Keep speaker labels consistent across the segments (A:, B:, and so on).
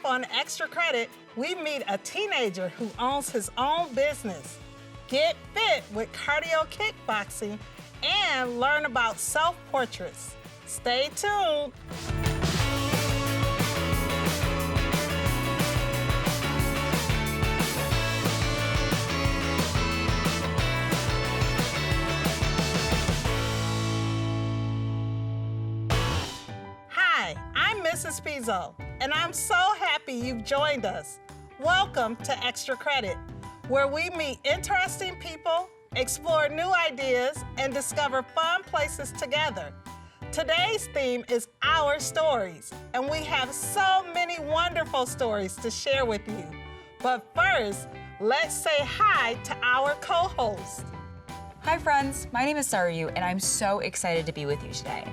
A: on Extra Credit, we meet a teenager who owns his own business. Get fit with cardio kickboxing and learn about self-portraits. Stay tuned. Hi, I'm Mrs. Pizzo, and I'm so happy you've joined us. Welcome to Extra Credit, where we meet interesting people, explore new ideas, and discover fun places together. Today's theme is Our Stories, and we have so many wonderful stories to share with you. But first, let's say hi to our co-host.
B: Hi friends, my name is Sarayu, and I'm so excited to be with you today.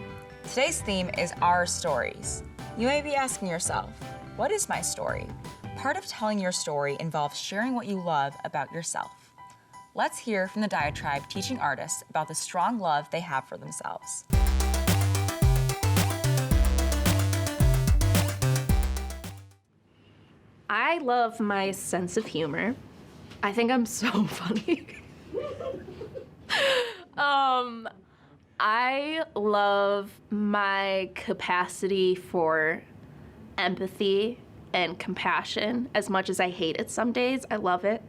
B: Today's theme is Our Stories. You may be asking yourself, what is my story? Part of telling your story involves sharing what you love about yourself. Let's hear from the Diatribe teaching artists about the strong love they have for themselves.
C: I love my sense of humor. I think I'm so funny. I love my capacity for empathy and compassion as much as I hate it some days. I love it.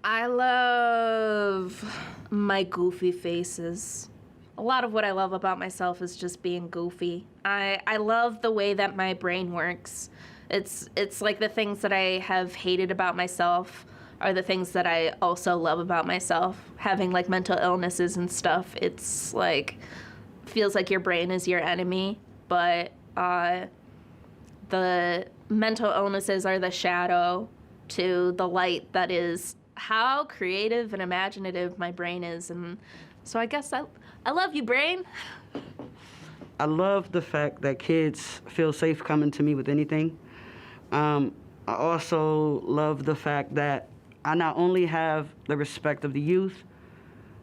C: I love my goofy faces. A lot of what I love about myself is just being goofy. I love the way that my brain works. It's like the things that I have hated about myself are the things that I also love about myself. Having like mental illnesses and stuff, it's like, feels like your brain is your enemy, but the mental illnesses are the shadow to the light that is how creative and imaginative my brain is. And so I guess I love you, brain.
D: I love the fact that kids feel safe coming to me with anything. I also love the fact that I not only have the respect of the youth,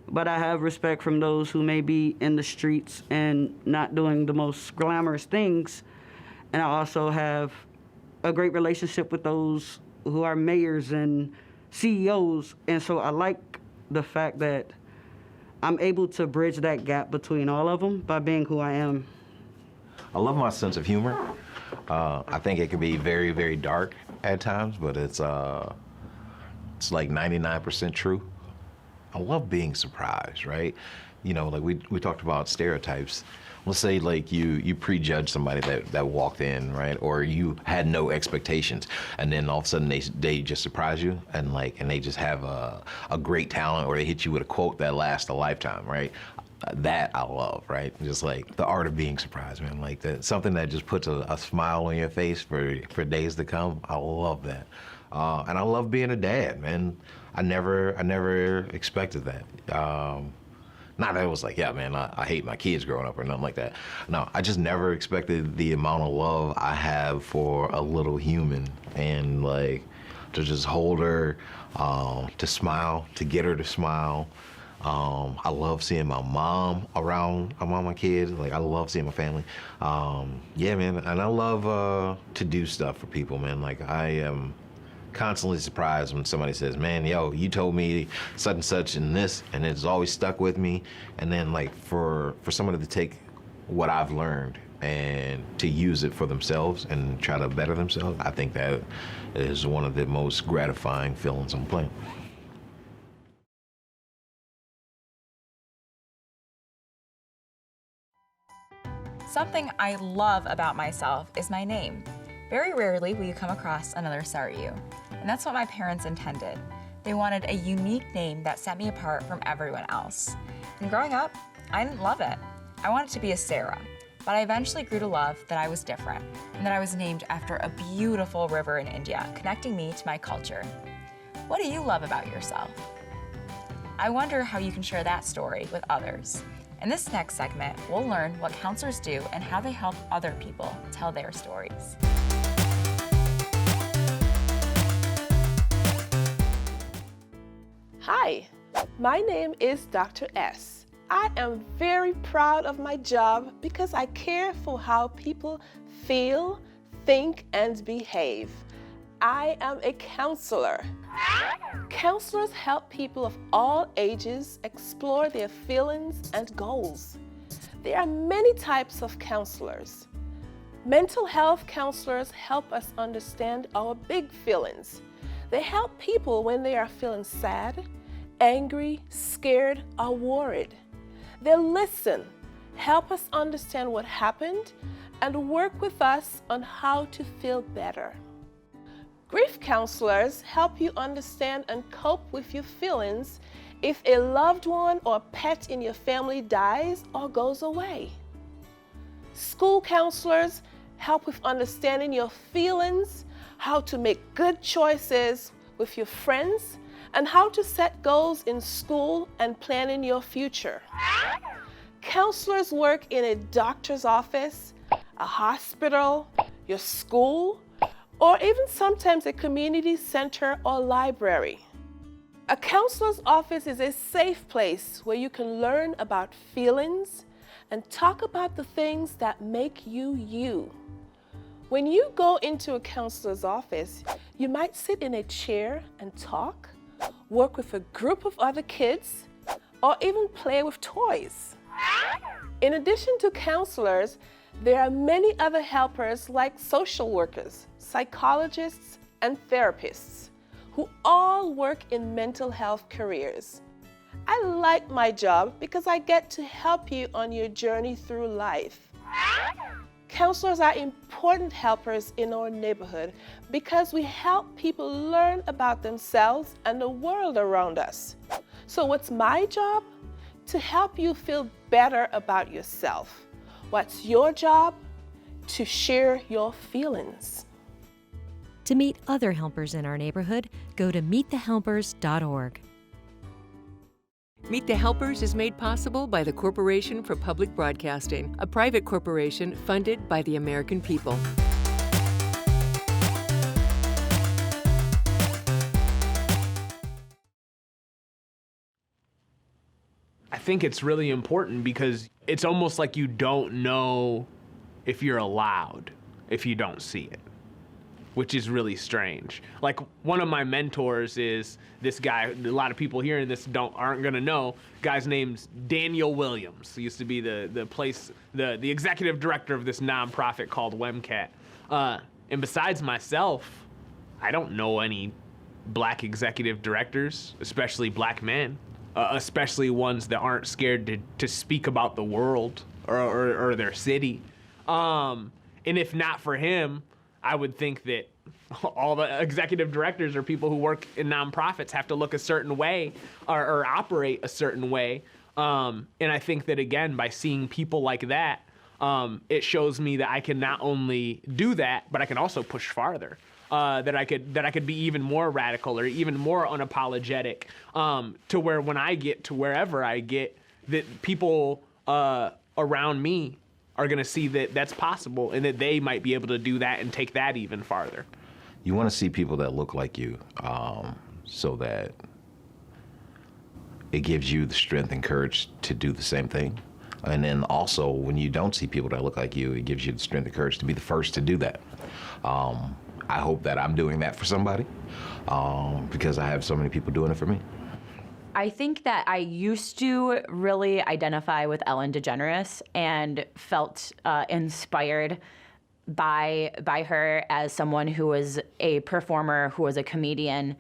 D: but I have respect from those who may be in the streets and not doing the most glamorous things. And I also have a great relationship with those who are mayors and CEOs. And so I like the fact that I'm able to bridge that gap between all of them by being who I am.
E: I love my sense of humor. I think it can be very, very dark at times, but it's like 99% true. I love being surprised, right? You know, like we talked about stereotypes. Let's say like you prejudge somebody that walked in, right? Or you had no expectations, and then all of a sudden they just surprise you and they just have a great talent, or they hit you with a quote that lasts a lifetime, right? That I love, right? Just like the art of being surprised, man. Like that, something that just puts a smile on your face for days to come. I love that. And I love being a dad, man. I never expected that. Not that it was like, yeah, man, I hate my kids growing up or nothing like that. No, I just never expected the amount of love I have for a little human, and like to just hold her, to smile, to get her to smile. I love seeing my mom around my kids. Like, I love seeing my family. Yeah, man, and I love to do stuff for people, man. Like, I am constantly surprised when somebody says, man, yo, you told me such and such and this, and it's always stuck with me. And then, like, for somebody to take what I've learned and to use it for themselves and try to better themselves, I think that is one of the most gratifying feelings on the planet.
B: Something I love about myself is my name. Very rarely will you come across another Sarayu, and that's what my parents intended. They wanted a unique name that set me apart from everyone else. And growing up, I didn't love it. I wanted to be a Sarah, but I eventually grew to love that I was different, and that I was named after a beautiful river in India, connecting me to my culture. What do you love about yourself? I wonder how you can share that story with others. In this next segment, we'll learn what counselors do and how they help other people tell their stories.
F: Hi, my name is Dr. S. I am very proud of my job because I care for how people feel, think, and behave. I am a counselor. Counselors help people of all ages explore their feelings and goals. There are many types of counselors. Mental health counselors help us understand our big feelings. They help people when they are feeling sad, angry, scared, or worried. They listen, help us understand what happened, and work with us on how to feel better. Grief counselors help you understand and cope with your feelings if a loved one or pet in your family dies or goes away. School counselors help with understanding your feelings, how to make good choices with your friends, and how to set goals in school and planning your future. Counselors work in a doctor's office, a hospital, your school, or even sometimes a community center or library. A counselor's office is a safe place where you can learn about feelings and talk about the things that make you you. When you go into a counselor's office, you might sit in a chair and talk, work with a group of other kids, or even play with toys. In addition to counselors, there are many other helpers like social workers, psychologists, and therapists who all work in mental health careers. I like my job because I get to help you on your journey through life. Counselors are important helpers in our neighborhood because we help people learn about themselves and the world around us. So what's my job? To help you feel better about yourself. What's your job? To share your feelings.
G: To meet other helpers in our neighborhood, go to meetthehelpers.org.
H: Meet the Helpers is made possible by the Corporation for Public Broadcasting, a private corporation funded by the American people.
I: I think it's really important because it's almost like you don't know if you're allowed if you don't see it, which is really strange. Like, one of my mentors is this guy. A lot of people hearing this aren't gonna know. Guy's name's Daniel Williams. He used to be the executive director of this nonprofit called WCF. And besides myself, I don't know any black executive directors, especially black men, especially ones that aren't scared to speak about the world or their city. And if not for him, I would think that all the executive directors or people who work in nonprofits have to look a certain way or operate a certain way. And I think that, again, by seeing people like that, it shows me that I can not only do that, but I can also push farther. That I could be even more radical or even more unapologetic, to where when I get to wherever I get, that people around me are going to see that that's possible and that they might be able to do that and take that even farther.
E: You want to see people that look like you, so that it gives you the strength and courage to do the same thing. And then also, when you don't see people that look like you, it gives you the strength and courage to be the first to do that. I hope that I'm doing that for somebody, because I have so many people doing it for me.
B: I think that I used to really identify with Ellen DeGeneres and felt inspired by her as someone who was a performer, who was a comedian,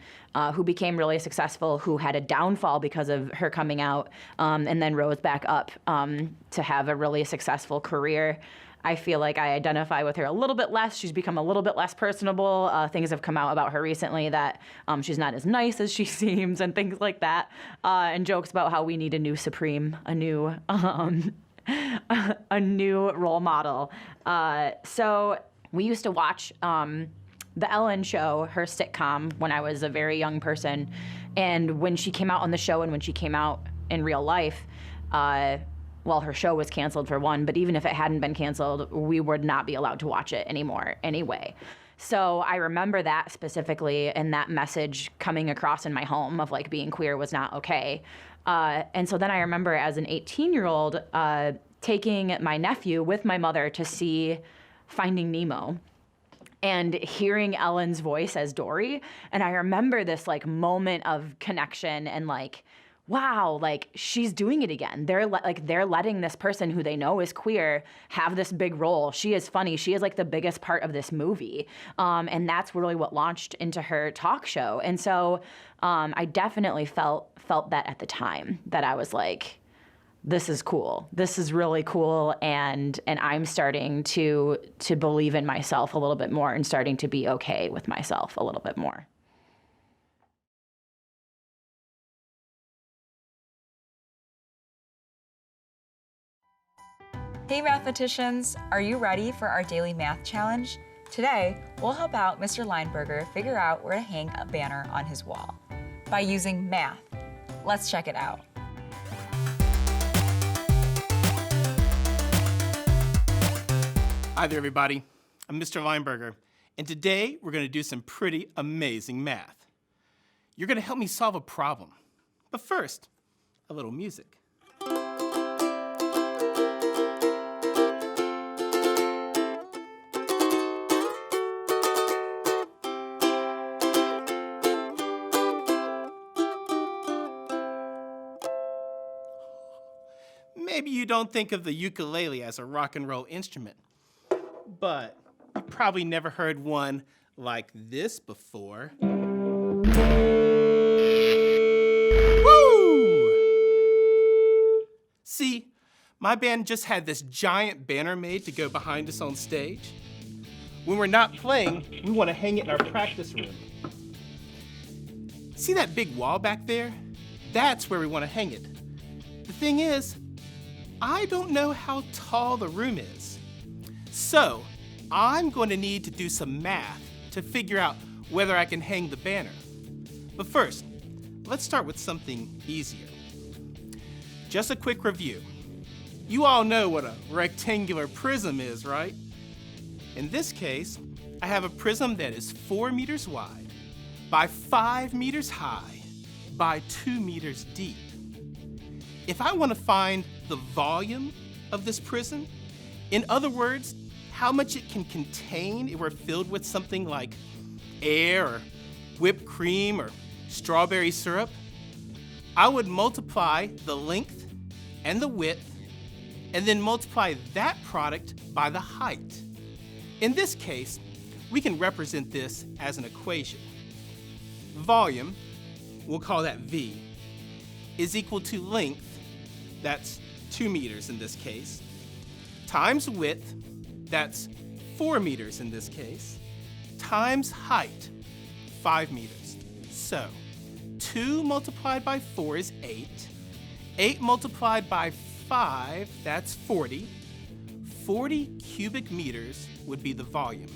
B: who became really successful, who had a downfall because of her coming out, and then rose back up to have a really successful career. I feel like I identify with her a little bit less. She's become a little bit less personable. Things have come out about her recently that she's not as nice as she seems and things like that. And jokes about how we need a new Supreme, a new role model. So we used to watch The Ellen Show, her sitcom, when I was a very young person. And when she came out on the show and when she came out in real life, well, her show was canceled for one, but even if it hadn't been canceled, we would not be allowed to watch it anymore anyway. So I remember that specifically and that message coming across in my home of like being queer was not okay. And so then I remember as an 18-year-old taking my nephew with my mother to see Finding Nemo.
J: and hearing Ellen's voice as Dory. And I remember this like moment of connection and like, wow, like she's doing it again. They're letting this person who they know is queer have this big role. She is funny. She is like the biggest part of this movie. And that's really what launched into her talk show. And so I definitely felt that at the time, that I was like, this is cool. This is really cool. And I'm starting to believe in myself a little bit more and starting to be okay with myself a little bit more.
B: Hey mathematicians, are you ready for our daily math challenge? Today, we'll help out Mr. Lineberger figure out where to hang a banner on his wall by using math. Let's check it out.
K: Hi there, everybody. I'm Mr. Lineberger, and today we're going to do some pretty amazing math. You're going to help me solve a problem. But first, a little music. Maybe you don't think of the ukulele as a rock and roll instrument, but you probably never heard one like this before. Woo! See, my band just had this giant banner made to go behind us on stage. When we're not playing, we want to hang it in our practice room. See that big wall back there? That's where we want to hang it. The thing is, I don't know how tall the room is. So, I'm going to need to do some math to figure out whether I can hang the banner. But first, let's start with something easier. Just a quick review. You all know what a rectangular prism is, right? In this case, I have a prism that is 4 meters wide, by 5 meters high, by 2 meters deep. If I want to find the volume of this prism, in other words, how much it can contain if we're filled with something like air or whipped cream or strawberry syrup, I would multiply the length and the width and then multiply that product by the height. In this case, we can represent this as an equation. Volume, we'll call that V, is equal to length, that's 2 meters in this case, times width, that's 4 meters in this case, times height, 5 meters. So, 2 multiplied by 4 is 8. 8 multiplied by 5, that's 40. 40 cubic meters would be the volume.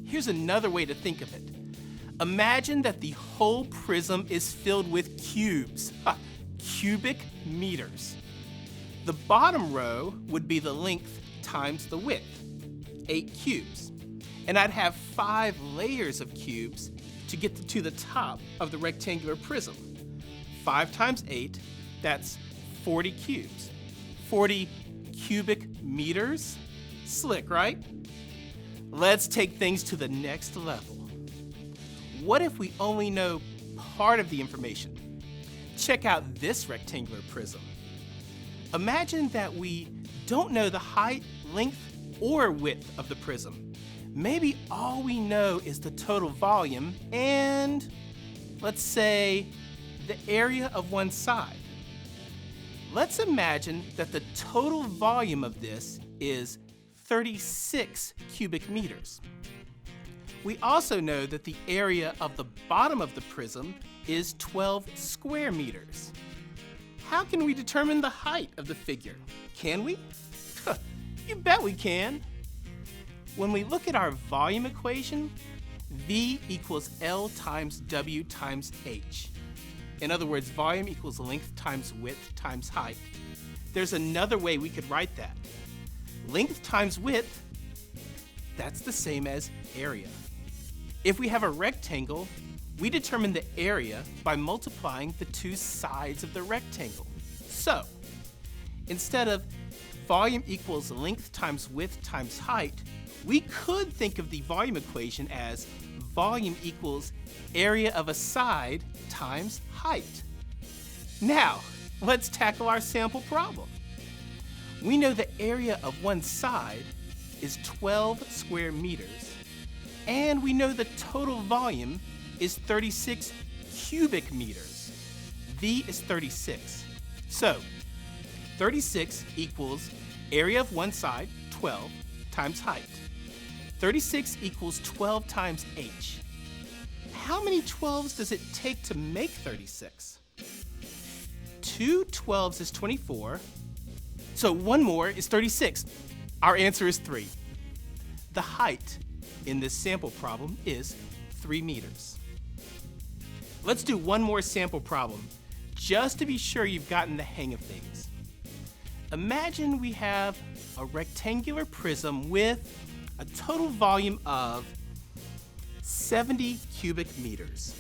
K: Here's another way to think of it. Imagine that the whole prism is filled with cubes. Cubic meters. The bottom row would be the length times the width, 8 cubes. And I'd have 5 layers of cubes to get to the top of the rectangular prism. 5 times 8, that's 40 cubes. 40 cubic meters? Slick, right? Let's take things to the next level. What if we only know part of the information? Check out this rectangular prism. Imagine that we don't know the height, length, or width of the prism. Maybe all we know is the total volume and, let's say, the area of one side. Let's imagine that the total volume of this is 36 cubic meters. We also know that the area of the bottom of the prism is 12 square meters. How can we determine the height of the figure? Can we? You bet we can. When we look at our volume equation, V equals L times W times H. In other words, volume equals length times width times height. There's another way we could write that. Length times width, that's the same as area. If we have a rectangle, we determine the area by multiplying the two sides of the rectangle. So, instead of volume equals length times width times height, we could think of the volume equation as volume equals area of a side times height. Now, let's tackle our sample problem. We know the area of one side is 12 square meters, and we know the total volume is 36 cubic meters. V is 36. So, 36 equals area of one side, 12, times height. 36 equals 12 times h. How many 12s does it take to make 36? 2 12s is 24, so one more is 36. Our answer is 3. The height in this sample problem is 3 meters. Let's do one more sample problem, just to be sure you've gotten the hang of things. Imagine we have a rectangular prism with a total volume of 70 cubic meters.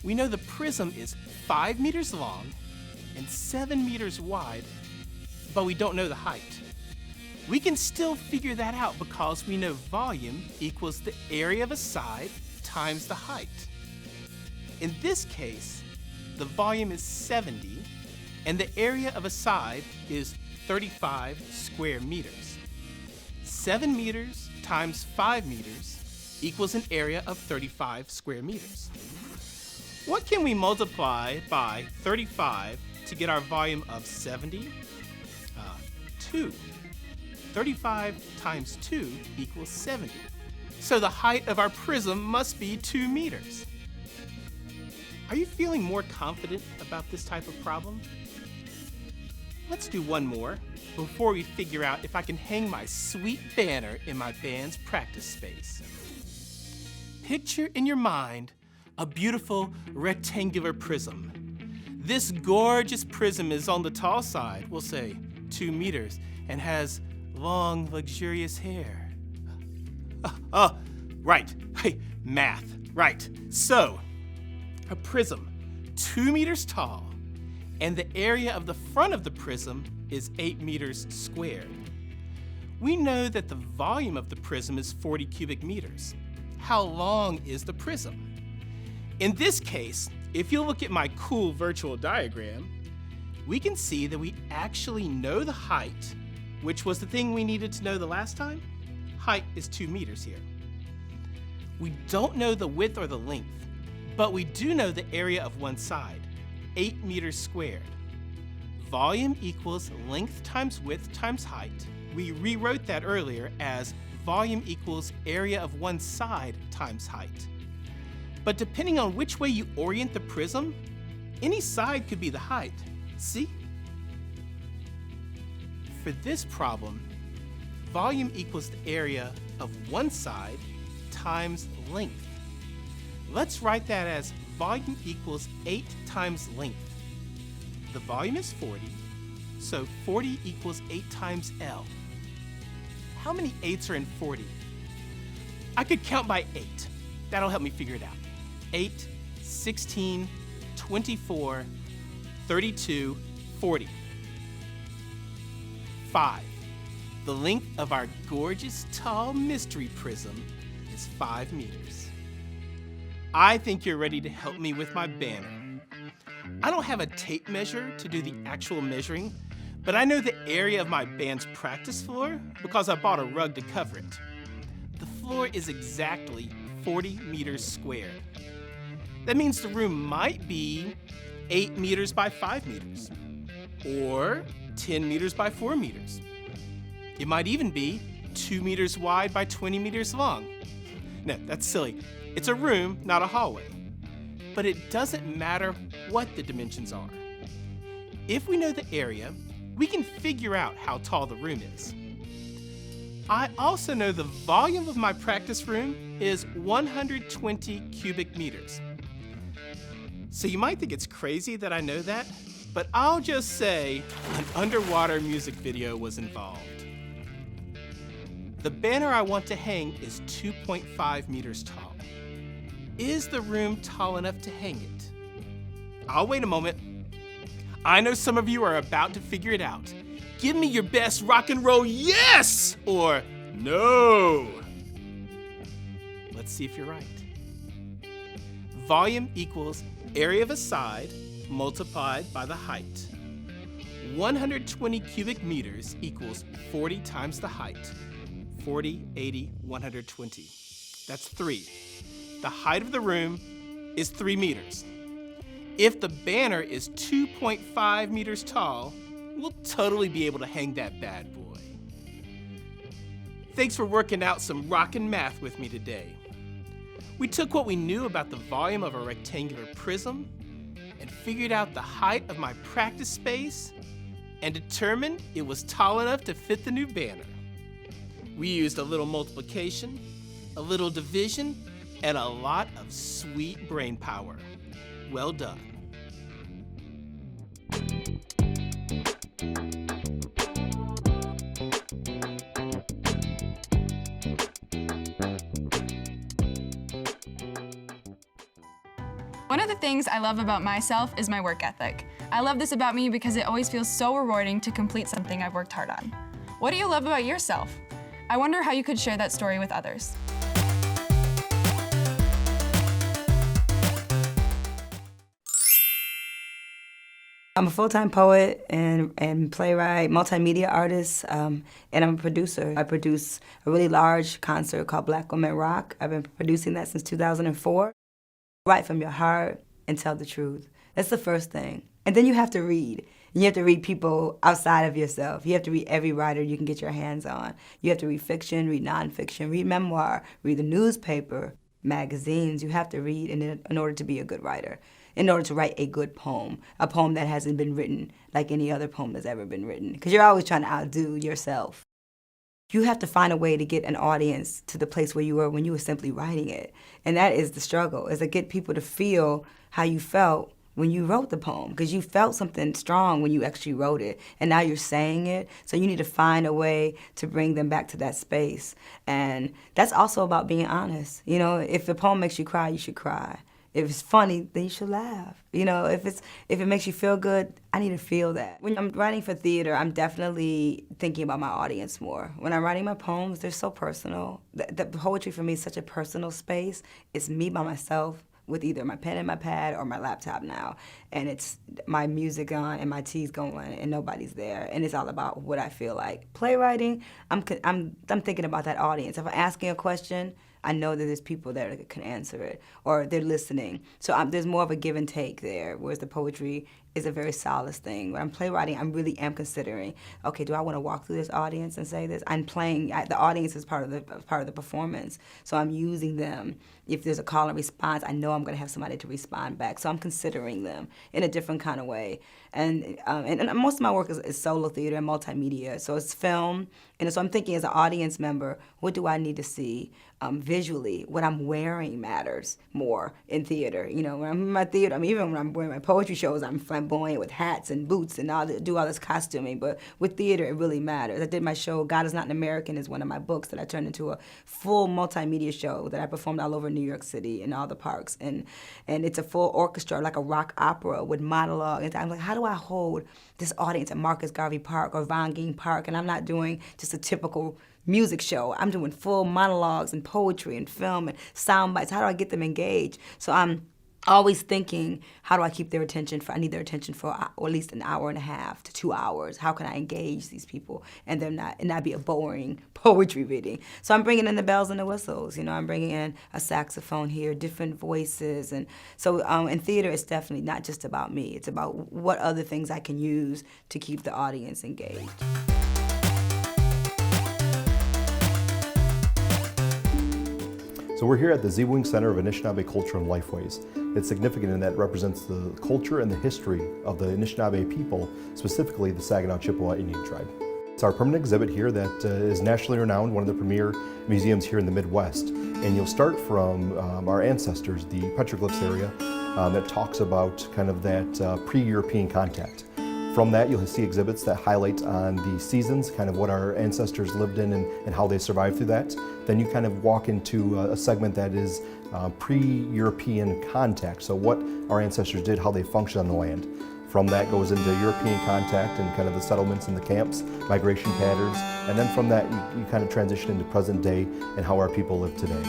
K: We know the prism is 5 meters long and 7 meters wide, but we don't know the height. We can still figure that out because we know volume equals the area of a side times the height. In this case, the volume is 70 and the area of a side is 35 square meters. 7 meters times 5 meters equals an area of 35 square meters. What can we multiply by 35 to get our volume of 70? 2. 35 times 2 equals 70. So the height of our prism must be 2 meters. Are you feeling more confident about this type of problem? Let's do one more before we figure out if I can hang my sweet banner in my band's practice space. Picture in your mind a beautiful rectangular prism. This gorgeous prism is on the tall side, we'll say 2 meters, and has long, luxurious hair. Right, math, right. So, a prism 2 meters tall, and the area of the front of the prism is 8 meters squared. We know that the volume of the prism is 40 cubic meters. How long is the prism? In this case, if you look at my cool virtual diagram, we can see that we actually know the height, which was the thing we needed to know the last time. Height is 2 meters here. We don't know the width or the length, but we do know the area of one side, 8 meters squared. Volume equals length times width times height. We rewrote that earlier as volume equals area of one side times height. But depending on which way you orient the prism, any side could be the height. See? For this problem, volume equals the area of one side times length. Let's write that as volume equals 8 times length. The volume is 40, so 40 equals 8 times L. How many 8s are in 40? I could count by 8. That'll help me figure it out. 8, 16, 24, 32, 40. 5. The length of our gorgeous, tall mystery prism is 5 meters. I think you're ready to help me with my banner. I don't have a tape measure to do the actual measuring, but I know the area of my band's practice floor because I bought a rug to cover it. The floor is exactly 40 meters squared. That means the room might be 8 meters by 5 meters, or 10 meters by 4 meters. It might even be 2 meters wide by 20 meters long. No, that's silly. It's a room, not a hallway. But it doesn't matter what the dimensions are. If we know the area, we can figure out how tall the room is. I also know the volume of my practice room is 120 cubic meters. So you might think it's crazy that I know that, but I'll just say an underwater music video was involved. The banner I want to hang is 2.5 meters tall. Is the room tall enough to hang it? I'll wait a moment. I know some of you are about to figure it out. Give me your best rock and roll yes or no. Let's see if you're right. Volume equals area of a side multiplied by the height. 120 cubic meters equals 40 times the height. 40, 80, 120. That's 3. The height of the room is 3 meters. If the banner is 2.5 meters tall, we'll totally be able to hang that bad boy. Thanks for working out some rockin' math with me today. We took what we knew about the volume of a rectangular prism and figured out the height of my practice space and determined it was tall enough to fit the new banner. We used a little multiplication, a little division, and a lot of sweet brain power. Well done.
L: One of the things I love about myself is my work ethic. I love this about me because it always feels so rewarding to complete something I've worked hard on. What do you love about yourself? I wonder how you could share that story with others.
M: I'm a full-time poet and playwright, multimedia artist, and I'm a producer. I produce a really large concert called Black Women Rock. I've been producing that since 2004. Write from your heart and tell the truth. That's the first thing. And then you have to read. And you have to read people outside of yourself. You have to read every writer you can get your hands on. You have to read fiction, read nonfiction, read memoir, read the newspaper, magazines. You have to read in order to be a good writer, in order to write a good poem, a poem that hasn't been written like any other poem that's ever been written, because you're always trying to outdo yourself. You have to find a way to get an audience to the place where you were when you were simply writing it. And that is the struggle, is to get people to feel how you felt when you wrote the poem, because you felt something strong when you actually wrote it, and now you're saying it, so you need to find a way to bring them back to that space. And that's also about being honest. You know, if the poem makes you cry, you should cry. If it's funny, then you should laugh. You know, if it makes you feel good, I need to feel that. When I'm writing for theater, I'm definitely thinking about my audience more. When I'm writing my poems, they're so personal. The poetry for me is such a personal space. It's me by myself with either my pen and my pad or my laptop now. And it's my music on and my tea's going and nobody's there. And it's all about what I feel like. Playwriting, I'm thinking about that audience. If I'm asking a question, I know that there's people there that can answer it, or they're listening. So there's more of a give and take there, whereas the poetry is a very solace thing. When I'm playwriting, I really am considering, okay, do I want to walk through this audience and say this? I'm playing, the audience is part of the performance, so I'm using them. If there's a call and response, I know I'm going to have somebody to respond back, so I'm considering them in a different kind of way. And most of my work is solo theater and multimedia, so it's film, and so I'm thinking as an audience member, what do I need to see visually? What I'm wearing matters more in theater. You know, when I'm in my theater, even when I'm wearing my poetry shows, I'm flamboyant with hats and boots and do all this costuming, but with theater, it really matters. I did my show, God Is Not an American, is one of my books that I turned into a full multimedia show that I performed all over New York City in all the parks, and it's a full orchestra, like a rock opera with monologue, and I'm like, how do I hold this audience at Marcus Garvey Park or Von Ging Park, and I'm not doing just a typical music show. I'm doing full monologues and poetry and film and sound bites. How do I get them engaged? So I'm always thinking, how do I keep their attention? I need their attention for at least an hour and a half to 2 hours. How can I engage these people and not be a boring poetry reading? So I'm bringing in the bells and the whistles. You know, I'm bringing in a saxophone here, different voices, and so in theater, it's definitely not just about me. It's about what other things I can use to keep the audience engaged.
N: So we're here at the Zewing Center of Anishinaabe Culture and Lifeways. It's significant in that it represents the culture and the history of the Anishinaabe people, specifically the Saginaw Chippewa Indian tribe. It's our permanent exhibit here that is nationally renowned, one of the premier museums here in the Midwest. And you'll start from our ancestors, the petroglyphs area, that talks about kind of that pre-European contact. From that, you'll see exhibits that highlight on the seasons, kind of what our ancestors lived in and how they survived through that. Then you kind of walk into a segment that is pre-European contact, so what our ancestors did, how they functioned on the land. From that goes into European contact and kind of the settlements and the camps, migration patterns, and then from that you kind of transition into present day and how our people live today.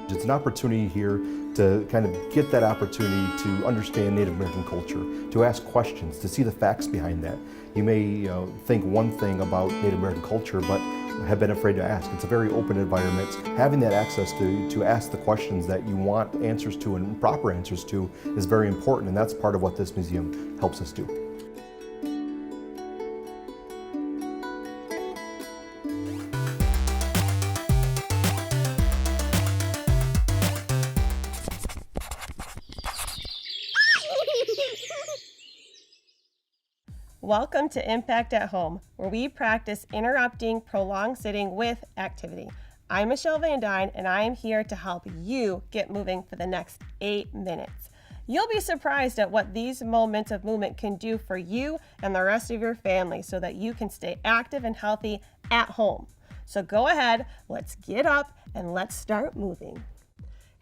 N: It's an opportunity here to kind of get that opportunity to understand Native American culture, to ask questions, to see the facts behind that. You may think one thing about Native American culture, but have been afraid to ask. It's a very open environment. Having that access to ask the questions that you want answers to and proper answers to is very important, and that's part of what this museum helps us do.
O: Welcome to Impact at Home, where we practice interrupting prolonged sitting with activity. I'm Michelle Van Dyne, and I am here to help you get moving for the next 8 minutes. You'll be surprised at what these moments of movement can do for you and the rest of your family so that you can stay active and healthy at home. So go ahead, let's get up and let's start moving.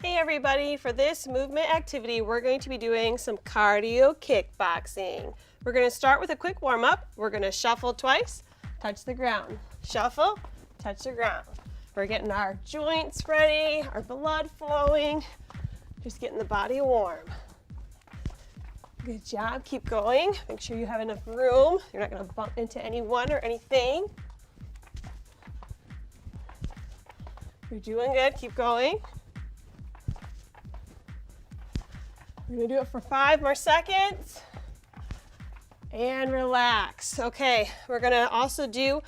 O: Hey everybody, for this movement activity, we're going to be doing some cardio kickboxing. We're going to start with a quick warm-up. We're going to shuffle twice, touch the ground. Shuffle, touch the ground. We're getting our joints ready, our blood flowing, just getting the body warm. Good job, keep going. Make sure you have enough room. You're not going to bump into anyone or anything. You're doing good, keep going. We're going to do it for 5 more seconds. And relax. Okay, we're gonna also do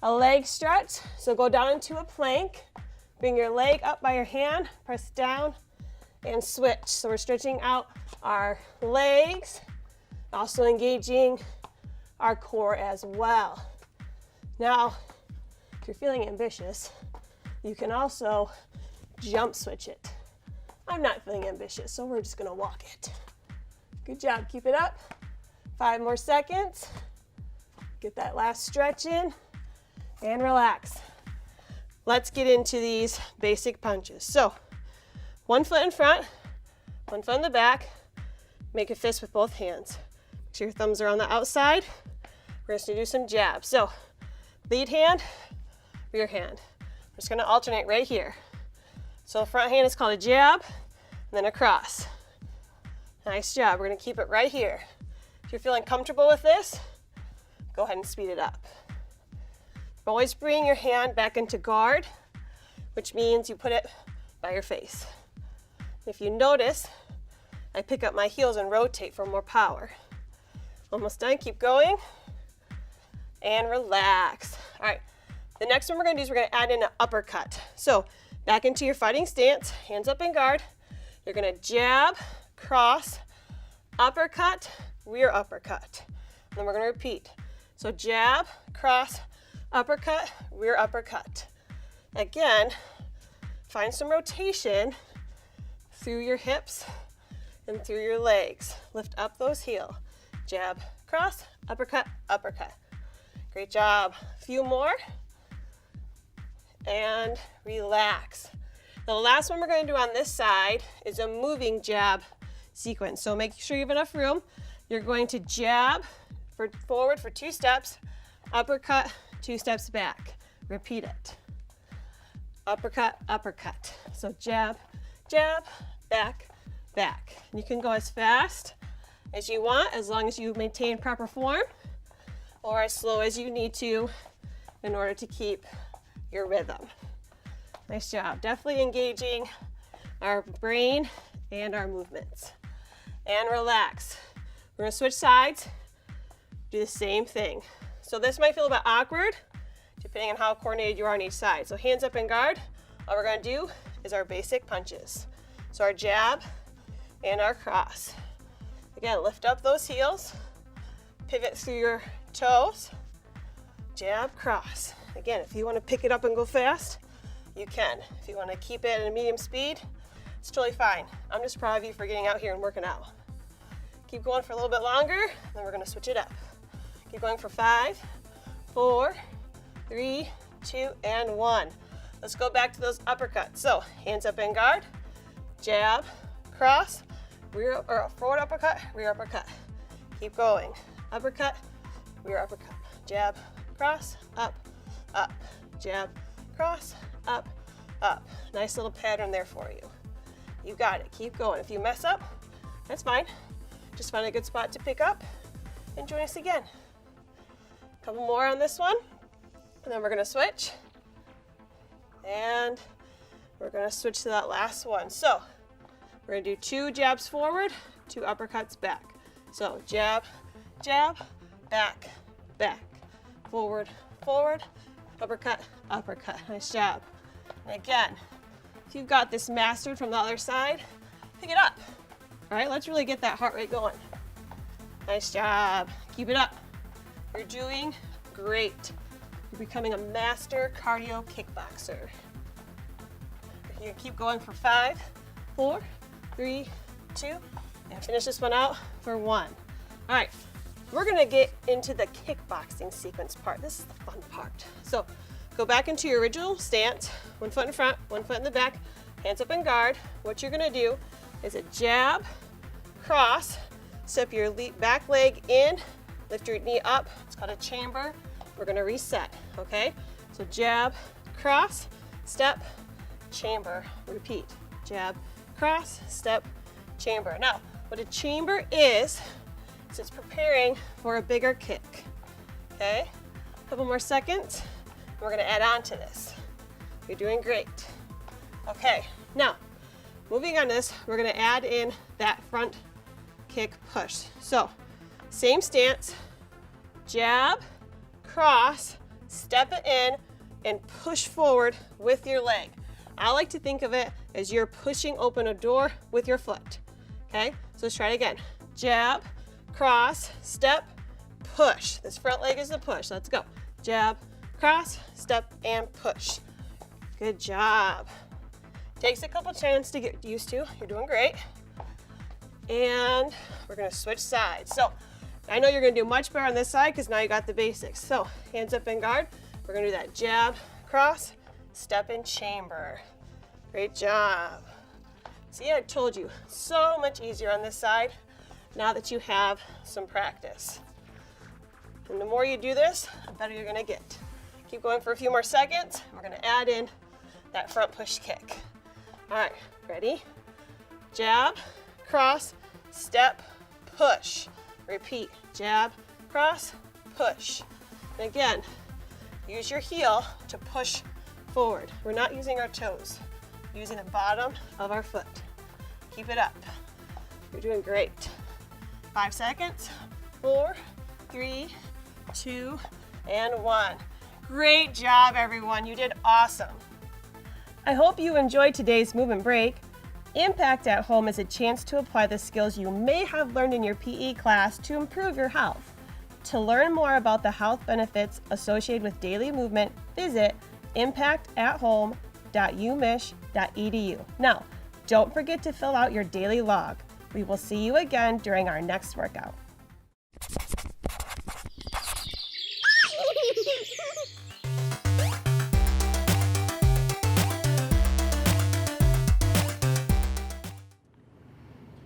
O: a leg stretch. So go down into a plank, bring your leg up by your hand, press down and switch. So we're stretching out our legs, also engaging our core as well. Now, if you're feeling ambitious, you can also jump switch it. I'm not feeling ambitious, so we're just gonna walk it. Good job, keep it up. 5 more seconds. Get that last stretch in and relax. Let's get into these basic punches. So, 1 foot in front, 1 foot in the back. Make a fist with both hands. Make sure your thumbs are on the outside. We're just gonna do some jabs. So, lead hand, rear hand. We're just gonna alternate right here. So, front hand is called a jab, and then a cross. Nice job. We're gonna keep it right here. If you're feeling comfortable with this, go ahead and speed it up. Always bring your hand back into guard, which means you put it by your face. If you notice, I pick up my heels and rotate for more power. Almost done, keep going. And relax. All right, the next one we're gonna do is we're gonna add in an uppercut. So back into your fighting stance, hands up in guard. You're gonna jab, cross, uppercut, rear uppercut. And then we're gonna repeat. So jab, cross, uppercut, rear uppercut. Again, find some rotation through your hips and through your legs. Lift up those heels. Jab, cross, uppercut, uppercut. Great job. A few more. And relax. Now the last one we're gonna do on this side is a moving jab sequence. So make sure you have enough room. You're going to jab forward for 2 steps, uppercut, 2 steps back. Repeat it. Uppercut, uppercut. So jab, jab, back, back. You can go as fast as you want, as long as you maintain proper form, or as slow as you need to in order to keep your rhythm. Nice job. Definitely engaging our brain and our movements. And relax. We're gonna switch sides, do the same thing. So this might feel a bit awkward, depending on how coordinated you are on each side. So hands up in guard. All we're gonna do is our basic punches. So our jab and our cross. Again, lift up those heels, pivot through your toes, jab, cross. Again, if you wanna pick it up and go fast, you can. If you wanna keep it at a medium speed, it's totally fine. I'm just proud of you for getting out here and working out. Keep going for a little bit longer, then we're gonna switch it up. Keep going for 5, 4, 3, 2, and 1. Let's go back to those uppercuts. So hands up in guard, jab, cross, rear or forward uppercut, rear uppercut. Keep going. Uppercut, rear uppercut. Jab, cross, up, up. Jab, cross, up, up. Nice little pattern there for you. You got it. Keep going. If you mess up, that's fine. Just find a good spot to pick up and join us again. A couple more on this one, and then we're gonna switch. And we're gonna switch to that last one. So we're gonna do 2 jabs forward, 2 uppercuts back. So jab, jab, back, back, forward, forward, uppercut, uppercut. Nice job. And again, if you've got this mastered from the other side, pick it up. All right, let's really get that heart rate going. Nice job. Keep it up. You're doing great. You're becoming a master cardio kickboxer. You can keep going for 5, 4, 3, 2, and finish this one out for 1. All right, we're gonna get into the kickboxing sequence part. This is the fun part. So go back into your original stance, 1 foot in front, 1 foot in the back, hands up and guard. What you're gonna do is a jab, cross, step your back leg in, lift your knee up. It's called a chamber. We're gonna reset, okay? So jab, cross, step, chamber, repeat. Jab, cross, step, chamber. Now, what a chamber is it's preparing for a bigger kick, okay? A couple more seconds, and we're gonna add on to this. You're doing great. Okay, now, moving on this, we're gonna add in that front kick push. So, same stance, jab, cross, step it in, and push forward with your leg. I like to think of it as you're pushing open a door with your foot, okay? So let's try it again. Jab, cross, step, push. This front leg is the push. Let's go. Jab, cross, step, and push. Good job. Takes a couple turns to get used to. You're doing great. And we're gonna switch sides. So I know you're gonna do much better on this side because now you got the basics. So hands up and guard. We're gonna do that jab, cross, step, and chamber. Great job. See, I told you, so much easier on this side now that you have some practice. And the more you do this, the better you're gonna get. Keep going for a few more seconds. We're gonna add in that front push kick. All right, ready? Jab, cross, step, push. Repeat, jab, cross, push. And again, use your heel to push forward. We're not using our toes, using the bottom of our foot. Keep it up. You're doing great. 5 seconds, 4, 3, 2, and 1. Great job, everyone. You did awesome. I hope you enjoyed today's Move and Break. Impact at Home is a chance to apply the skills you may have learned in your PE class to improve your health. To learn more about the health benefits associated with daily movement, visit impactathome.umich.edu. Now, don't forget to fill out your daily log. We will see you again during our next workout.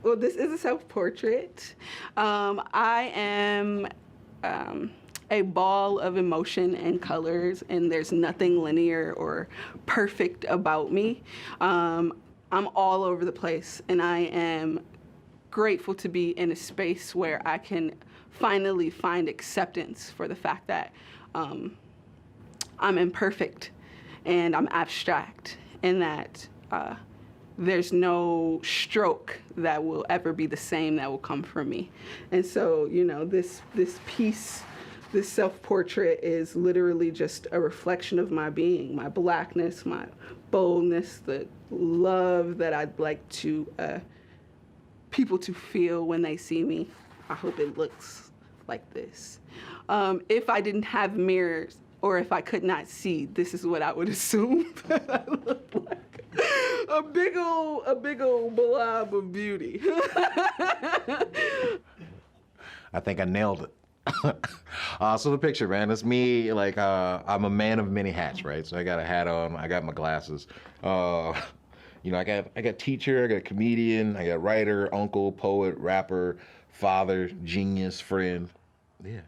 P: Well, this is a self-portrait. I am a ball of emotion and colors, and there's nothing linear or perfect about me. I'm all over the place, and I am grateful to be in a space where I can finally find acceptance for the fact that I'm imperfect and I'm abstract, and that there's no stroke that will ever be the same that will come from me. And so, you know, this piece, this self-portrait is literally just a reflection of my being, my blackness, my boldness, the love that I'd like to people to feel when they see me. I hope it looks like this. If I didn't have mirrors, or if I could not see, this is what I would assume that I look like. A big old blob of beauty.
E: I think I nailed it. So the picture, man, it's me, like, I'm a man of many hats, right? So I got a hat on, I got my glasses. You You know, I got teacher, I got comedian, I got writer, uncle, poet, rapper, father, genius, friend. Yeah.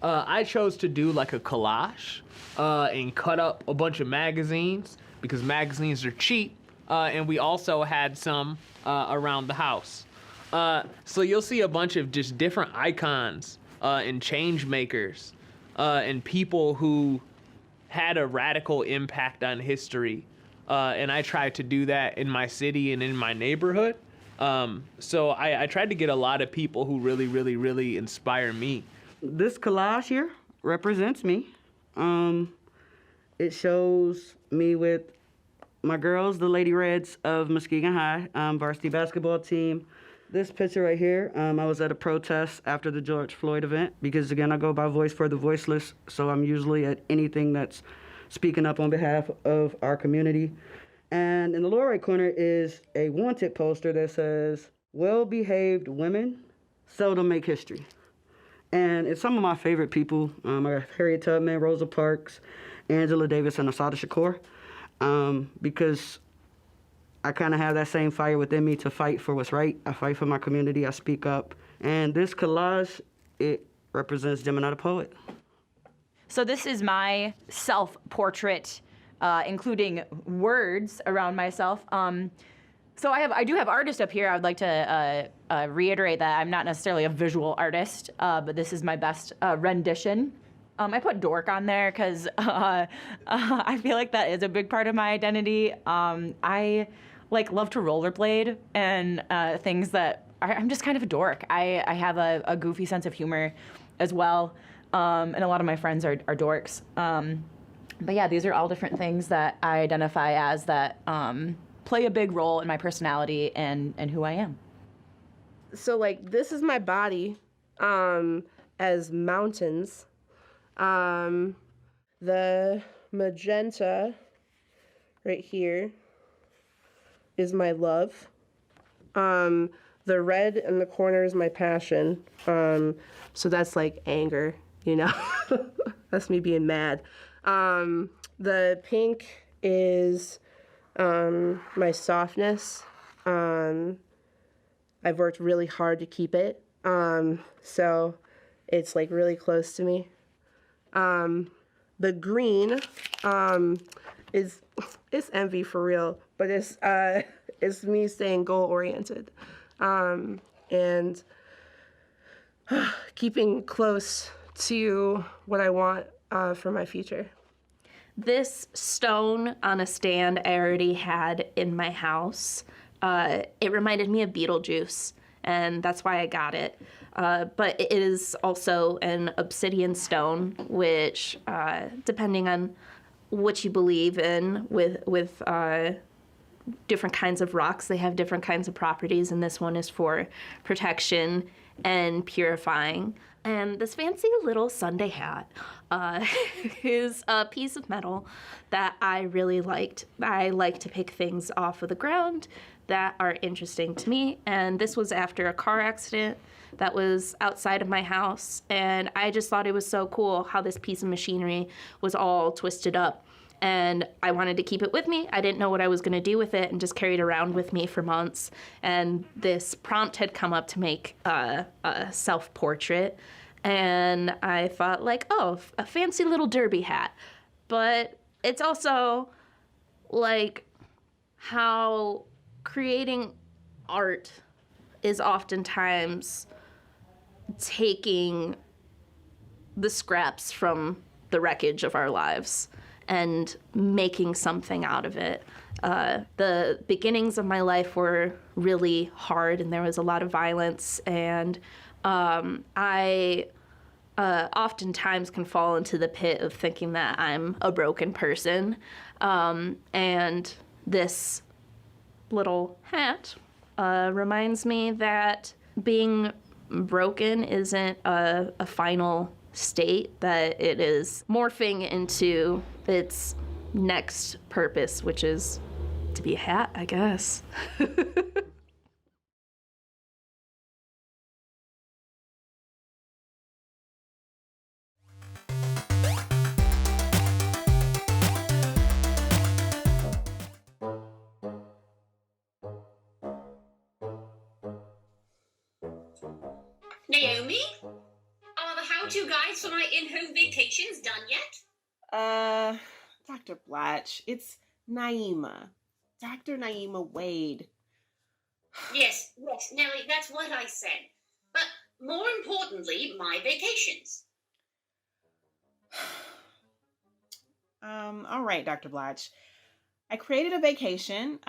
I: I chose to do like a collage and cut up a bunch of magazines because magazines are cheap, and we also had some around the house. So you'll see a bunch of just different icons and change makers and people who had a radical impact on history. And I tried to do that in my city and in my neighborhood. So I tried to get a lot of people who really, really, really inspire me.
D: This collage here represents me. It shows me with my girls, the Lady Reds of Muskegon High, varsity basketball team. This picture right here, I was at a protest after the George Floyd event because, again, I go by Voice for the Voiceless, so I'm usually at anything that's speaking up on behalf of our community. And in the lower right corner is a wanted poster that says, "Well-behaved women seldom make history." And it's some of my favorite people. I got Harriet Tubman, Rosa Parks, Angela Davis, and Assata Shakur, because I kind of have that same fire within me to fight for what's right. I fight for my community. I speak up. And this collage, it represents Gemini the Poet.
J: So this is my self-portrait, including words around myself. So I do have artists up here. I would like to reiterate that I'm not necessarily a visual artist, but this is my best rendition. I put dork on there because I feel like that is a big part of my identity. I love to rollerblade and things that I'm just kind of a dork. I have a goofy sense of humor as well, and a lot of my friends are dorks. But yeah, these are all different things that I identify as that play a big role in my personality and who I am.
C: So this is my body as mountains. The magenta right here is my love. The red in the corner is my passion. So that's anger, That's me being mad. The pink is my softness. I've worked really hard to keep it. So it's really close to me. The green is envy for real, but it's me staying goal oriented and keeping close to what I want for my future. This stone on a stand I already had in my house. It reminded me of Beetlejuice, and that's why I got it. But it is also an obsidian stone, which, depending on what you believe in, with different kinds of rocks, they have different kinds of properties, and this one is for protection and purifying. And this fancy little Sunday hat is a piece of metal that I really liked. I like to pick things off of the ground that are interesting to me, and this was after a car accident that was outside of my house, and I just thought it was so cool how this piece of machinery was all twisted up, and I wanted to keep it with me. I didn't know what I was going to do with it and just carried it around with me for months, and this prompt had come up to make a self-portrait, and I thought oh, a fancy little derby hat. But it's also how creating art is oftentimes taking the scraps from the wreckage of our lives and making something out of it. The beginnings of my life were really hard, and there was a lot of violence, and I oftentimes can fall into the pit of thinking that I'm a broken person, and this little hat reminds me that being broken isn't a final state, that it is morphing into its next purpose, which is to be a hat, I guess.
Q: Naomi? Are the how-to guides for my in-home vacations done yet?
F: Dr. Blatch, it's Naima. Dr. Naima Wade.
Q: Yes, Nellie, that's what I said. But more importantly, my vacations.
F: All right, Dr. Blatch. I created a vacation.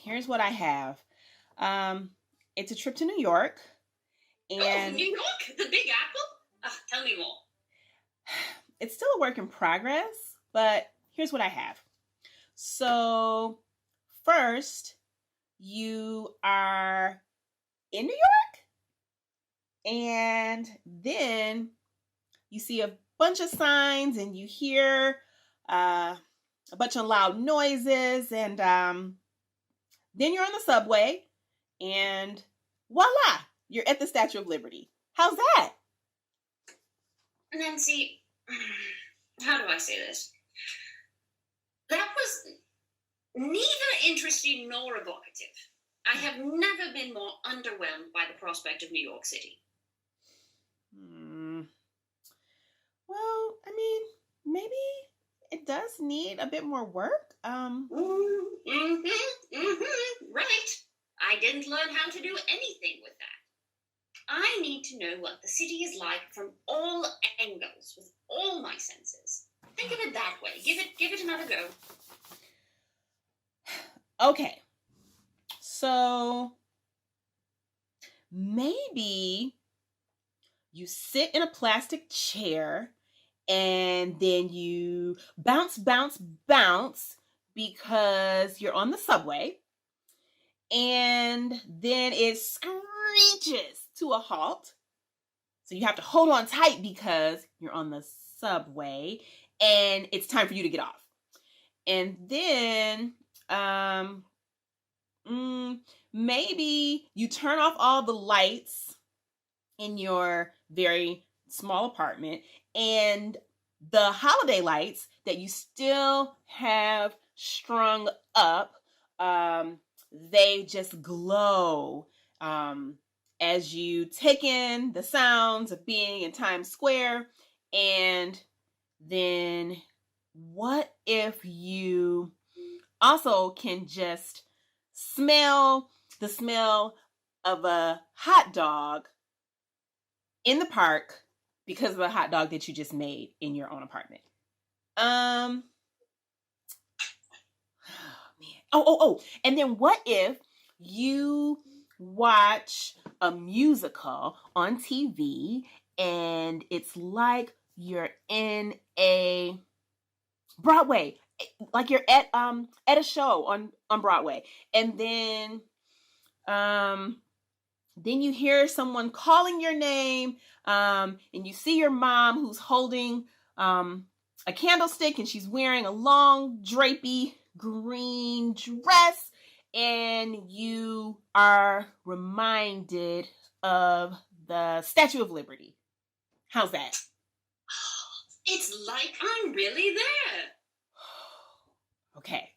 F: Here's what I have. It's a trip to New York. And
Q: New York? The Big Apple? Tell me more.
F: It's still a work in progress, but here's what I have. So, first, you are in New York, and then you see a bunch of signs, and you hear a bunch of loud noises, and then you're on the subway, and voila, you're at the Statue of Liberty. How's that?
Q: Nancy, how do I say this? That was neither interesting nor evocative. I have never been more underwhelmed by the prospect of New York City.
F: Well, I mean, maybe it does need a bit more work.
Q: Right. I didn't learn how to do anything with that. I need to know what the city is like from all angles, with all my senses. Think of it that way. Give it another go.
F: Okay. So maybe you sit in a plastic chair and then you bounce because you're on the subway, and then it screeches to a halt. So you have to hold on tight because you're on the subway and it's time for you to get off. And then maybe you turn off all the lights in your very small apartment, and the holiday lights that you still have strung up, they just glow as you take in the sounds of being in Times Square. And then what if you also can just smell the smell of a hot dog in the park because of a hot dog that you just made in your own apartment? And then what if you watch a musical on TV and it's like you're in a Broadway, like you're at a show on Broadway, and then you hear someone calling your name, and you see your mom who's holding a candlestick, and she's wearing a long drapey green dress, and you are reminded of the Statue of Liberty. How's that?
Q: It's like I'm really there.
F: Okay.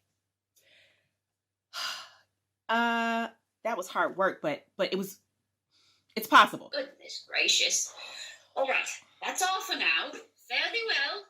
F: That was hard work, but it's possible.
Q: Goodness gracious. All right, that's all for now. Fare thee well.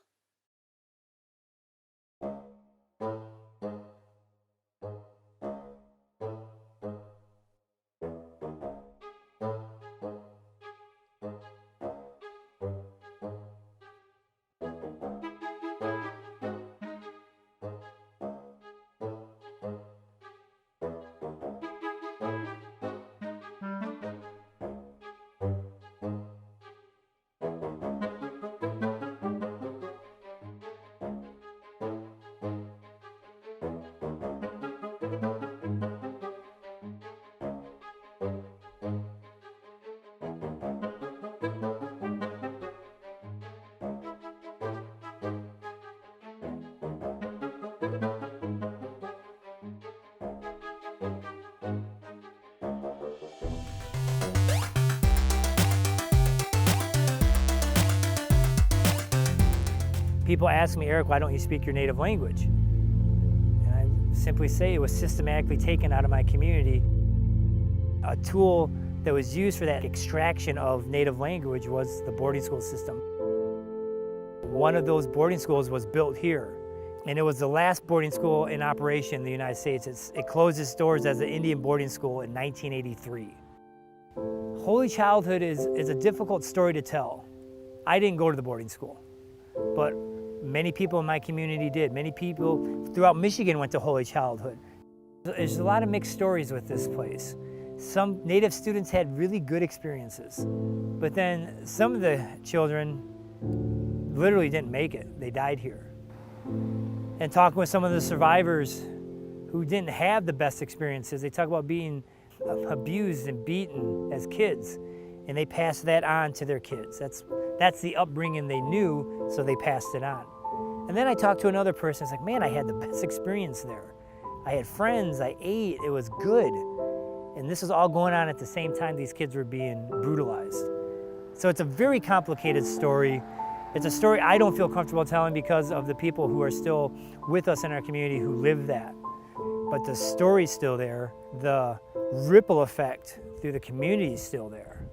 R: People ask me, Eric, why don't you speak your native language? And I simply say it was systematically taken out of my community. A tool that was used for that extraction of native language was the boarding school system. One of those boarding schools was built here, and it was the last boarding school in operation in the United States. It closed its doors as an Indian boarding school in 1983. Holy childhood is a difficult story to tell. I didn't go to the boarding school, but many people in my community did. Many people throughout Michigan went to Holy Childhood. There's a lot of mixed stories with this place. Some Native students had really good experiences, but then some of the children literally didn't make it. They died here. And talking with some of the survivors who didn't have the best experiences, they talk about being abused and beaten as kids, and they passed that on to their kids. That's the upbringing they knew, so they passed it on. And then I talked to another person, it's like, man, I had the best experience there. I had friends, I ate, it was good. And this was all going on at the same time these kids were being brutalized. So it's a very complicated story. It's a story I don't feel comfortable telling because of the people who are still with us in our community who live that. But the story's still there. The ripple effect through the community is still there.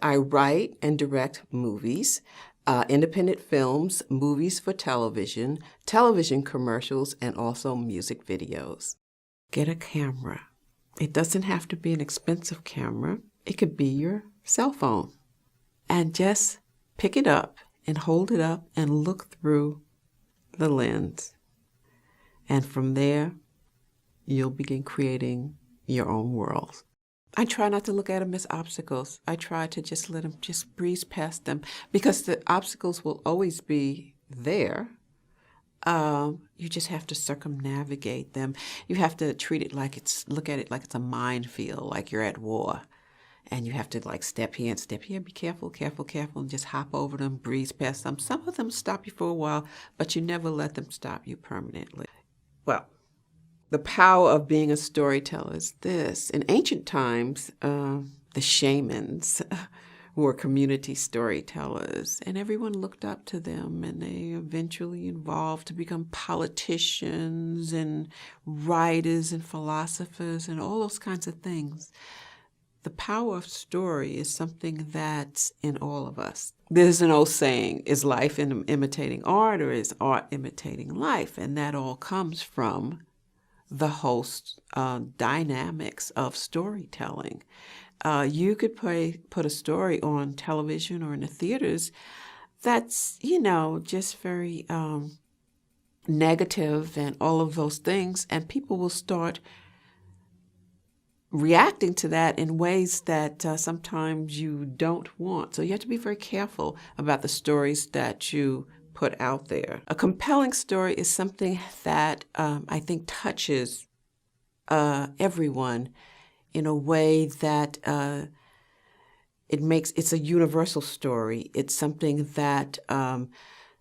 S: I write and direct movies, independent films, movies for television, television commercials, and also music videos. Get a camera. It doesn't have to be an expensive camera. It could be your cell phone. And just pick it up and hold it up and look through the lens. And from there, you'll begin creating your own world. I try not to look at them as obstacles. I try to just let them just breeze past them because the obstacles will always be there. You just have to circumnavigate them. You have to treat it like look at it like it's a minefield, like you're at war. And you have to like step here, be careful, careful, careful, and just hop over them, breeze past them. Some of them stop you for a while, but you never let them stop you permanently. Well, the power of being a storyteller is this. In ancient times, the shamans were community storytellers, and everyone looked up to them, and they eventually evolved to become politicians and writers and philosophers and all those kinds of things. The power of story is something that's in all of us. There's an old saying, is life imitating art or is art imitating life? And that all comes from the host dynamics of storytelling. You could put a story on television or in the theaters that's, just very negative and all of those things, and people will start reacting to that in ways that sometimes you don't want. So you have to be very careful about the stories that you put out there. A compelling story is something that I think touches everyone in a way that it's a universal story. It's something that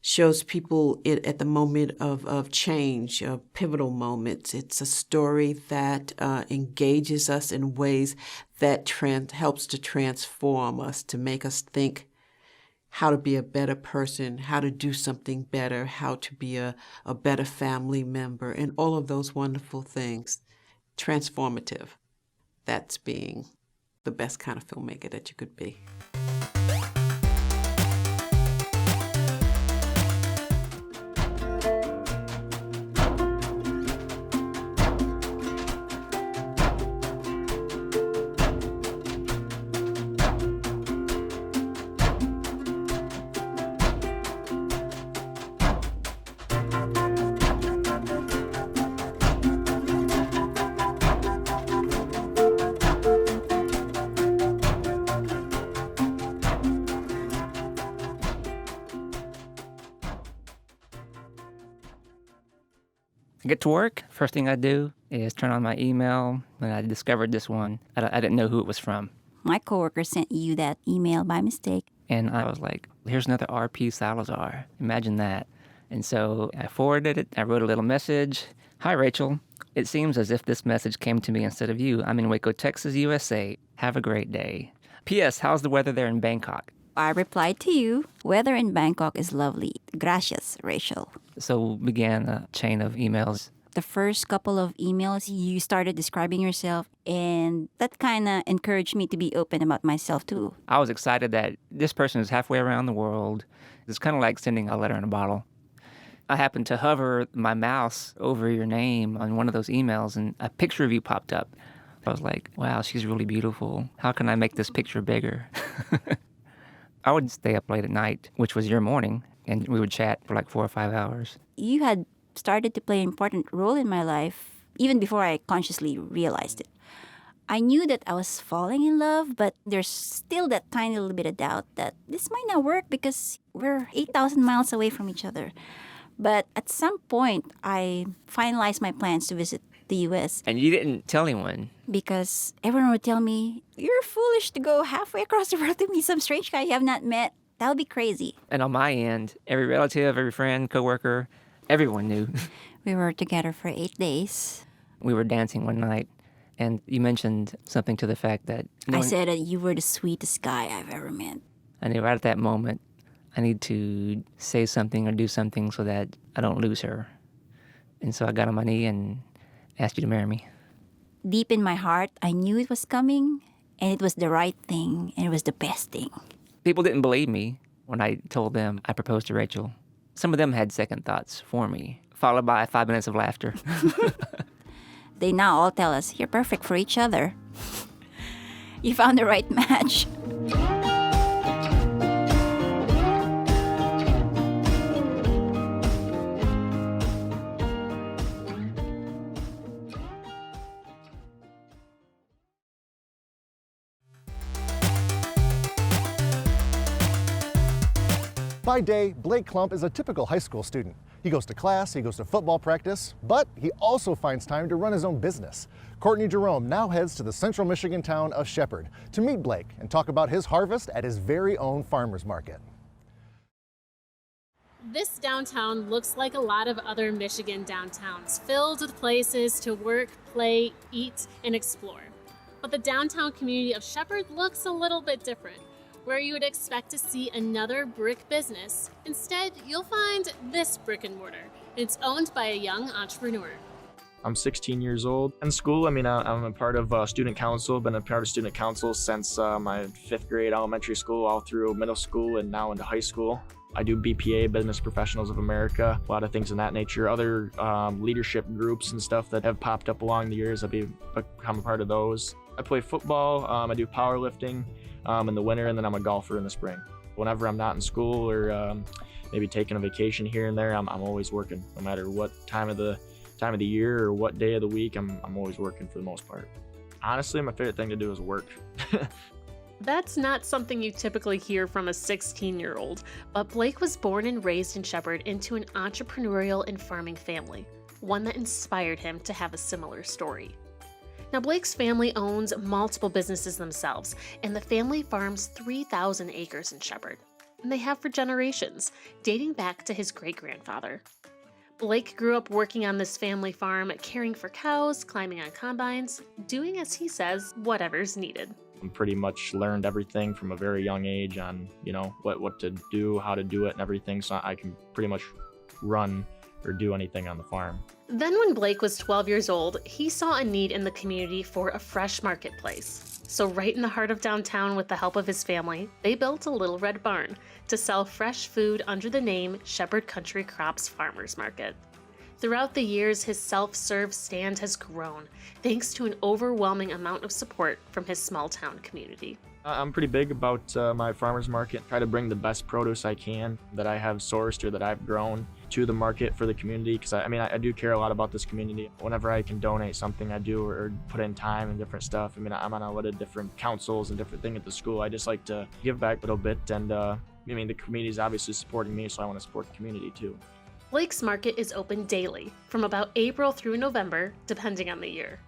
S: shows people at the moment of change, of pivotal moments. It's a story that engages us in ways that helps to transform us, to make us think how to be a better person, how to do something better, how to be a better family member, and all of those wonderful things. Transformative. That's being the best kind of filmmaker that you could be.
T: I get to work, first thing I do is turn on my email, and I discovered this one. I didn't know who it was from.
U: My coworker sent you that email by mistake.
T: And I was like, here's another R.P. Salazar. Imagine that. And so I forwarded it. I wrote a little message. Hi, Rachel. It seems as if this message came to me instead of you. I'm in Waco, Texas, USA. Have a great day. P.S. How's the weather there in Bangkok?
U: I replied to you, weather in Bangkok is lovely. Gracias, Rachel.
T: So began a chain of emails.
U: The first couple of emails, you started describing yourself, and that kind of encouraged me to be open about myself too.
T: I was excited that this person is halfway around the world. It's kind of like sending a letter in a bottle. I happened to hover my mouse over your name on one of those emails, and a picture of you popped up. I was like, wow, she's really beautiful. How can I make this picture bigger? I would stay up late at night, which was your morning, and we would chat for like 4 or 5 hours.
U: You had started to play an important role in my life even before I consciously realized it. I knew that I was falling in love, but there's still that tiny little bit of doubt that this might not work because we're 8,000 miles away from each other. But at some point, I finalized my plans to visit the U.S.
T: And you didn't tell anyone?
U: Because everyone would tell me, you're foolish to go halfway across the world to meet some strange guy you have not met. That would be crazy.
T: And on my end, every relative, every friend, coworker, everyone knew.
U: We were together for 8 days.
T: We were dancing one night, and you mentioned something to the fact that...
U: I said that you were the sweetest guy I've ever met.
T: I knew right at that moment, I need to say something or do something so that I don't lose her. And so I got on my knee and asked you to marry me.
U: Deep in my heart, I knew it was coming, and it was the right thing, and it was the best thing.
T: People didn't believe me when I told them I proposed to Rachel. Some of them had second thoughts for me, followed by 5 minutes of laughter.
U: They now all tell us, you're perfect for each other. You found the right match.
N: By day, Blake Klump is a typical high school student. He goes to class, he goes to football practice, but he also finds time to run his own business. Courtney Jerome now heads to the central Michigan town of Shepherd to meet Blake and talk about his harvest at his very own farmer's market.
A: This downtown looks like a lot of other Michigan downtowns, filled with places to work, play, eat, and explore. But the downtown community of Shepherd looks a little bit different. Where you would expect to see another brick business, instead you'll find this brick and mortar. It's owned by a young entrepreneur.
V: I'm 16 years old. In school, I'm a part of student council. Been a part of student council since my 5th grade elementary school, all through middle school and now into high school. I do BPA, Business Professionals of America, a lot of things in that nature. Other leadership groups and stuff that have popped up along the years, I've become a part of those. I play football, I do powerlifting in the winter, and then I'm a golfer in the spring. Whenever I'm not in school or maybe taking a vacation here and there, I'm always working. No matter what time of the year or what day of the week, I'm always working for the most part. Honestly, my favorite thing to do is work.
A: That's not something you typically hear from a 16-year-old, but Blake was born and raised in Shepherd into an entrepreneurial and farming family, one that inspired him to have a similar story. Now, Blake's family owns multiple businesses themselves, and the family farms 3,000 acres in Shepherd, and they have for generations, dating back to his great-grandfather. Blake grew up working on this family farm, caring for cows, climbing on combines, doing, as he says, whatever's needed.
V: I pretty much learned everything from a very young age on, what to do, how to do it and everything, so I can pretty much run or do anything on the farm.
A: Then when Blake was 12 years old, he saw a need in the community for a fresh marketplace. So right in the heart of downtown, with the help of his family, they built a little red barn to sell fresh food under the name Shepherd Country Crops Farmers Market. Throughout the years, his self-serve stand has grown, thanks to an overwhelming amount of support from his small-town community.
V: I'm pretty big about my farmer's market. Try to bring the best produce I can that I have sourced or that I've grown to the market for the community, because I do care a lot about this community. Whenever I can donate something, I do, or put in time and different stuff. I'm on a lot of different councils and different things at the school. I just like to give back a little bit, and the community is obviously supporting me, so I want to support the community too.
A: Blake's Market is open daily, from about April through November, depending on the year.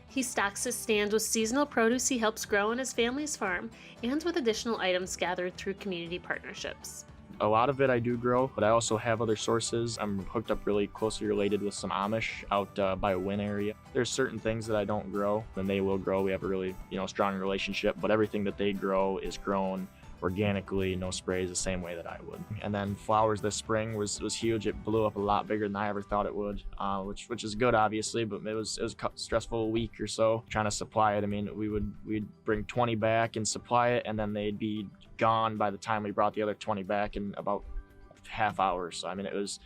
A: He stocks his stand with seasonal produce he helps grow on his family's farm, and with additional items gathered through community partnerships.
V: A lot of it I do grow, but I also have other sources. I'm hooked up really closely related with some Amish out by a Wynn area. There's certain things that I don't grow, and they will grow. We have a really strong relationship, but everything that they grow is grown organically, no sprays, the same way that I would. And then flowers this spring was huge. It blew up a lot bigger than I ever thought it would, which is good, obviously, but it was a stressful week or so trying to supply it. I mean, we'd bring 20 back and supply it, and then they'd be gone by the time we brought the other 20 back in about half hour. So I mean, it was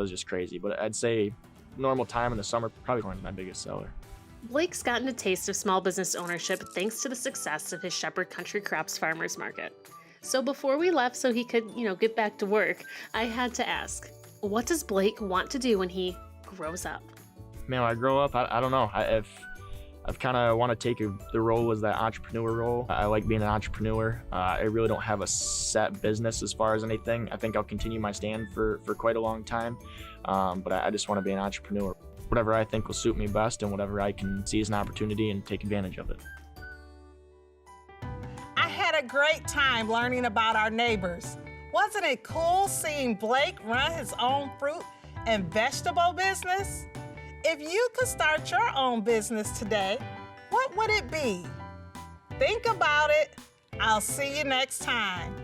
V: just crazy. But I'd say normal time in the summer, probably corn's my biggest seller.
A: Blake's gotten a taste of small business ownership thanks to the success of his Shepherd Country Crops Farmers Market. So before we left so he could, get back to work, I had to ask, what does Blake want to do when he grows up?
V: Man, when I grow up, I don't know. I've kind of want to take the role as that entrepreneur role. I like being an entrepreneur. I really don't have a set business as far as anything. I think I'll continue my stand for quite a long time, but I just want to be an entrepreneur. Whatever I think will suit me best and whatever I can see as an opportunity and take advantage of it.
G: I had a great time learning about our neighbors. Wasn't it cool seeing Blake run his own fruit and vegetable business? If you could start your own business today, what would it be? Think about it. I'll see you next time.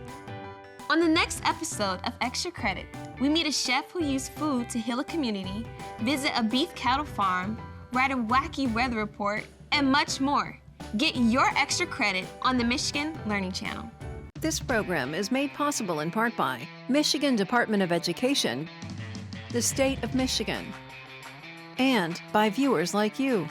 H: On the next episode of Extra Credit, we meet a chef who used food to heal a community, visit a beef cattle farm, write a wacky weather report, and much more. Get your extra credit on the Michigan Learning Channel.
W: This program is made possible in part by Michigan Department of Education, the State of Michigan, and by viewers like you.